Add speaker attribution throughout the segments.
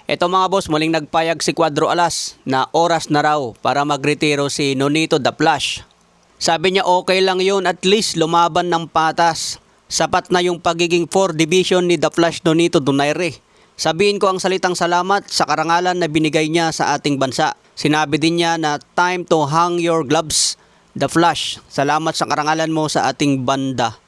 Speaker 1: Ito mga boss, muling nagpayag si Cuadro Alas na oras na raw para magretiro si Nonito The Flash. Sabi niya okay lang yun, at least lumaban ng patas. Sapat na yung pagiging 4 division ni The Flash Nonito Donaire. Sabihin ko ang salitang salamat sa karangalan na binigay niya sa ating bansa. Sinabi din niya na time to hang your gloves, The Flash. Salamat sa karangalan mo sa ating banda.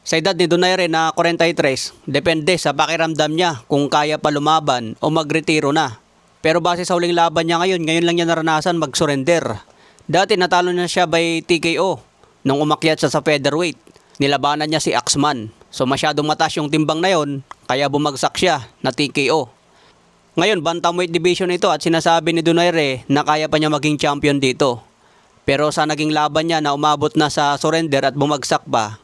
Speaker 1: Sa edad ni Donaire na 43, depende sa pakiramdam niya kung kaya pa lumaban o magretiro na. Pero base sa huling laban niya ngayon lang niya naranasan mag-surrender. Dati natalo na siya by TKO nung umakyat siya sa featherweight. Nilabanan niya si Axman. So masyadong mataas yung timbang na yon, kaya bumagsak siya na TKO. Ngayon bantamweight division ito at sinasabi ni Donaire na kaya pa niya maging champion dito. Pero sa naging laban niya na umabot na sa surrender at bumagsak pa,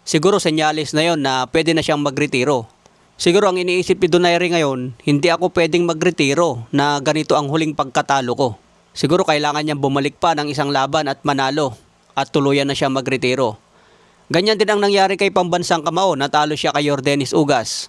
Speaker 1: siguro senyalis na yon na pwede na siyang magretiro. Siguro ang iniisip ni Donaire ngayon, hindi ako pwedeng magretiro na ganito ang huling pagkatalo ko. Siguro kailangan niyang bumalik pa ng isang laban at manalo at tuluyan na siya magretiro. Ganyan din ang nangyari kay pambansang kamao, natalo siya kay Yordenis Ugas.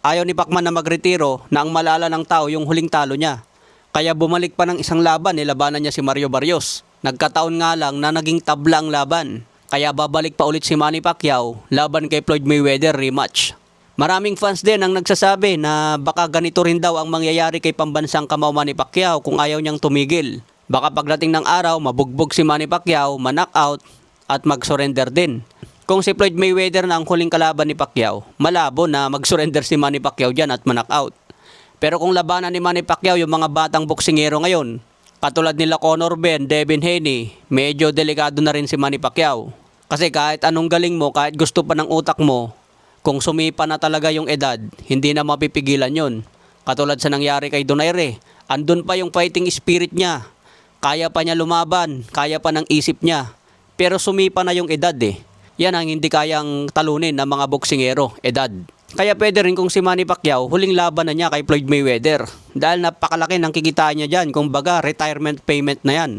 Speaker 1: Ayaw ni Pacman na magretiro na ang malala ng tao yung huling talo niya. Kaya bumalik pa ng isang laban, nilabanan niya si Mario Barrios. Nagkataon nga lang na naging tabla ang laban. Kaya babalik pa ulit si Manny Pacquiao laban kay Floyd Mayweather rematch. Maraming fans din ang nagsasabi na baka ganito rin daw ang mangyayari kay pambansang kamao Manny Pacquiao kung ayaw niyang tumigil. Baka pagdating ng araw, mabugbog si Manny Pacquiao, ma-knockout at mag-surrender din. Kung si Floyd Mayweather na ang huling kalaban ni Pacquiao, malabo na mag-surrender si Manny Pacquiao dyan at ma-knockout. Pero kung labanan ni Manny Pacquiao yung mga batang boksingero ngayon, katulad nila Conor Ben, Devin Haney, medyo delikado na rin si Manny Pacquiao. Kasi kahit anong galing mo, kahit gusto pa ng utak mo, kung sumipa na talaga yung edad, hindi na mapipigilan yon. Katulad sa nangyari kay Donaire, andun pa yung fighting spirit niya. Kaya pa niya lumaban, kaya pa ng isip niya. Pero sumipa na yung edad eh. Yan ang hindi kayang talunin ng mga boksingero, edad. Kaya pwede rin kung si Manny Pacquiao, huling laban na niya kay Floyd Mayweather. Dahil napakalaki ng kikitain niya dyan, kung baga retirement payment na yan.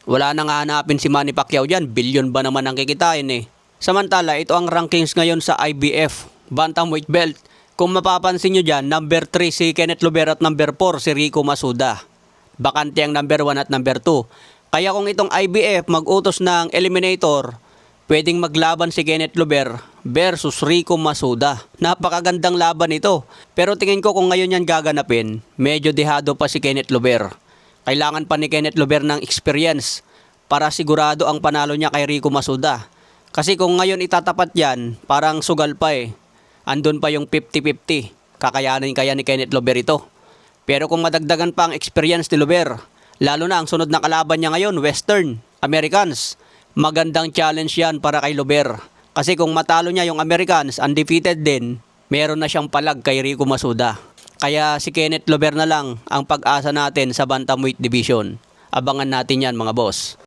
Speaker 1: Wala nang hahanapin si Manny Pacquiao dyan, billion ba naman ang kikitain eh. Samantala, ito ang rankings ngayon sa IBF, Bantamweight Belt. Kung mapapansin nyo dyan, number 3 si Kenneth Lover at number 4 si Rico Masuda. Bakante ang number 1 at number 2. Kaya kung itong IBF mag-utos ng eliminator, pwedeng maglaban si Kenneth Lover versus Rico Masuda. Napakagandang laban ito. Pero tingin ko kung ngayon yan gaganapin, medyo dehado pa si Kenneth Lover. Kailangan pa ni Kenneth Lover ng experience para sigurado ang panalo niya kay Rico Masuda. Kasi kung ngayon itatapat yan, parang sugal pa eh. Andun pa yung 50-50. Kakayanin kaya ni Kenneth Lover ito. Pero kung madagdagan pa ang experience ni Lover, lalo na ang sunod na kalaban niya ngayon, Western, Americans, magandang challenge yan para kay Lover. Kasi kung matalo niya yung Americans, undefeated din, meron na siyang palag kay Rico Masuda. Kaya si Kenneth Lover na lang ang pag-asa natin sa Bantamweight Division. Abangan natin yan mga boss.